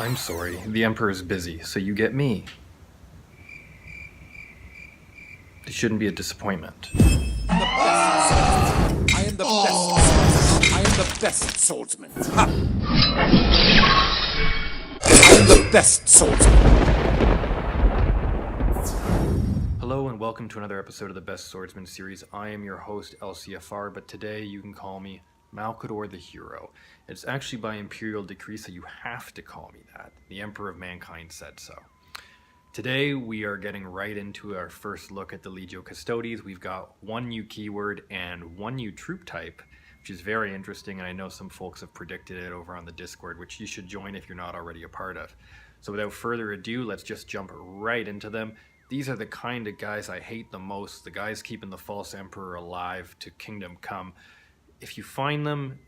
I'm sorry, the Emperor's busy, so you get me. It shouldn't be a disappointment. I am the best. I am the best swordsman. Ha! I am the best swordsman. Hello and welcome to another episode of the Best Swordsman series. I am your host, LCFR, but today you can call me Malcador the Hero. It's actually by imperial decree, so you have to call me that. The Emperor of Mankind said so. Today we are getting right into our first look at the Legio Custodes. We've got one new keyword and one new troop type, which is very interesting, and I know some folks have predicted it over on the Discord, which you should join if you're not already a part of. So without further ado, let's just jump right into them. These are the kind of guys I hate the most, the guys keeping the false emperor alive to kingdom come. If you find them,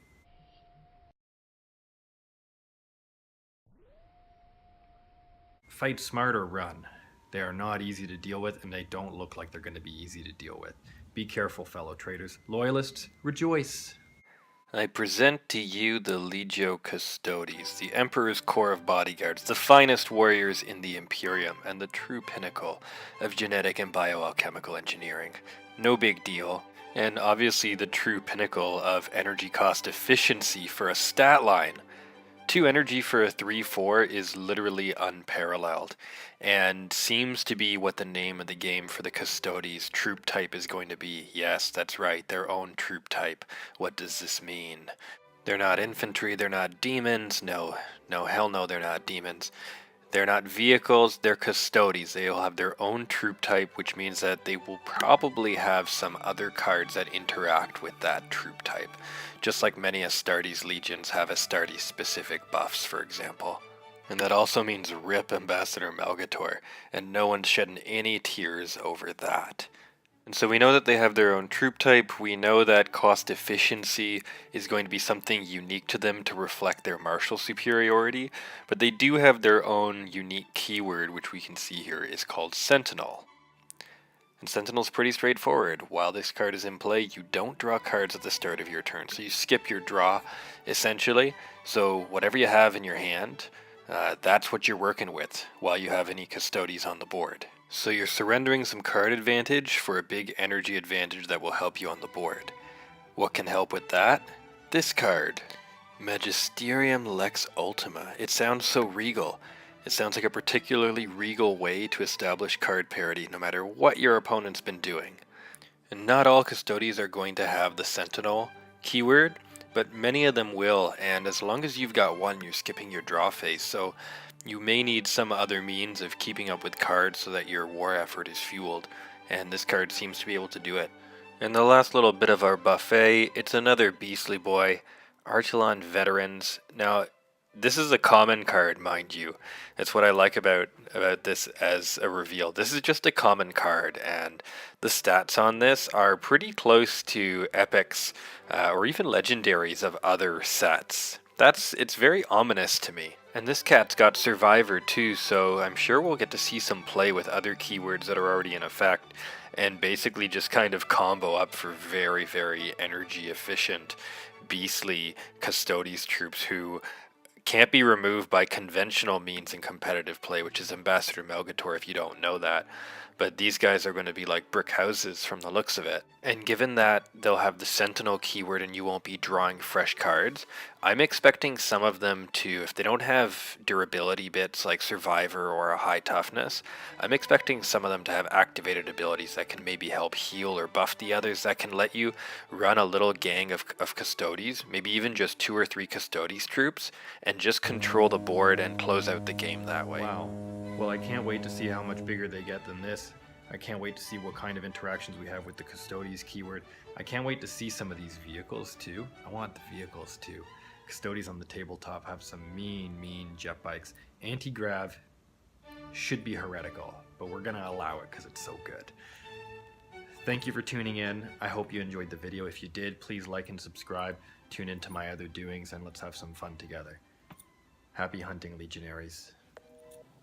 fight smart or run. They are not easy to deal with, and they don't look like they're going to be easy to deal with. Be careful, fellow traitors. Loyalists, rejoice! I present to you the Legio Custodes, the Emperor's Corps of Bodyguards, the finest warriors in the Imperium, and the true pinnacle of genetic and bioalchemical engineering. No big deal. And obviously the true pinnacle of energy cost efficiency for a stat line. 2 energy for a 3-4 is literally unparalleled, and seems to be what the name of the game for the Custodes troop type is going to be. Yes, that's right, their own troop type. What does this mean? They're not infantry, they're not demons. No, hell no, they're not demons. They're not vehicles, they're Custodes. They'll have their own troop type, which means that they will probably have some other cards that interact with that troop type. Just like many Astartes legions have Astartes specific buffs, for example. And that also means RIP Ambassador Malcador, and no one's shedding any tears over that. And so we know that they have their own troop type. We know that cost efficiency is going to be something unique to them to reflect their martial superiority, but they do have their own unique keyword, which we can see here is called Sentinel. And Sentinel's pretty straightforward. While this card is in play, you don't draw cards at the start of your turn, so you skip your draw, essentially. So whatever you have in your hand, that's what you're working with while you have any Custodes on the board. So you're surrendering some card advantage for a big energy advantage that will help you on the board. What can help with that? This card, Magisterium Lex Ultima. It sounds so regal. It sounds like a particularly regal way to establish card parity no matter what your opponent's been doing. And not all Custodes are going to have the Sentinel keyword, but many of them will, and as long as you've got one, you're skipping your draw phase, so you may need some other means of keeping up with cards so that your war effort is fueled, and this card seems to be able to do it. And the last little bit of our buffet, it's another beastly boy, Artelon Veterans. Now, this is a common card, mind you. That's what I like about this as a reveal. This is just a common card, and the stats on this are pretty close to epics or even legendaries of other sets. It's very ominous to me. And this cat's got Survivor too, so I'm sure we'll get to see some play with other keywords that are already in effect, and basically just kind of combo up for very, very energy efficient, beastly Custodes troops who can't be removed by conventional means in competitive play, which is Ambassador Malcador if you don't know that. But these guys are going to be like brick houses from the looks of it. And given that they'll have the Sentinel keyword and you won't be drawing fresh cards, I'm expecting some of them to, if they don't have durability bits like Survivor or a high toughness, I'm expecting some of them to have activated abilities that can maybe help heal or buff the others, that can let you run a little gang of Custodes, maybe even just 2 or 3 Custodes troops, and just control the board and close out the game that way. Wow. Well, I can't wait to see how much bigger they get than this. I can't wait to see what kind of interactions we have with the Custodes keyword. I can't wait to see some of these vehicles too. I want the vehicles too. Custodes on the tabletop have some mean jet bikes. Anti-grav should be heretical, but we're gonna allow it because it's so good. Thank you for tuning in. I hope you enjoyed the video. If you did, please like and subscribe. Tune into my other doings and let's have some fun together. Happy hunting, Legionaries.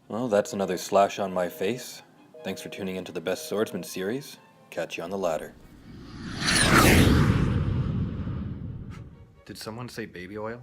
Well, that's another slash on my face. Thanks for tuning into the Best Swordsman series. Catch you on the ladder. Did someone say baby oil?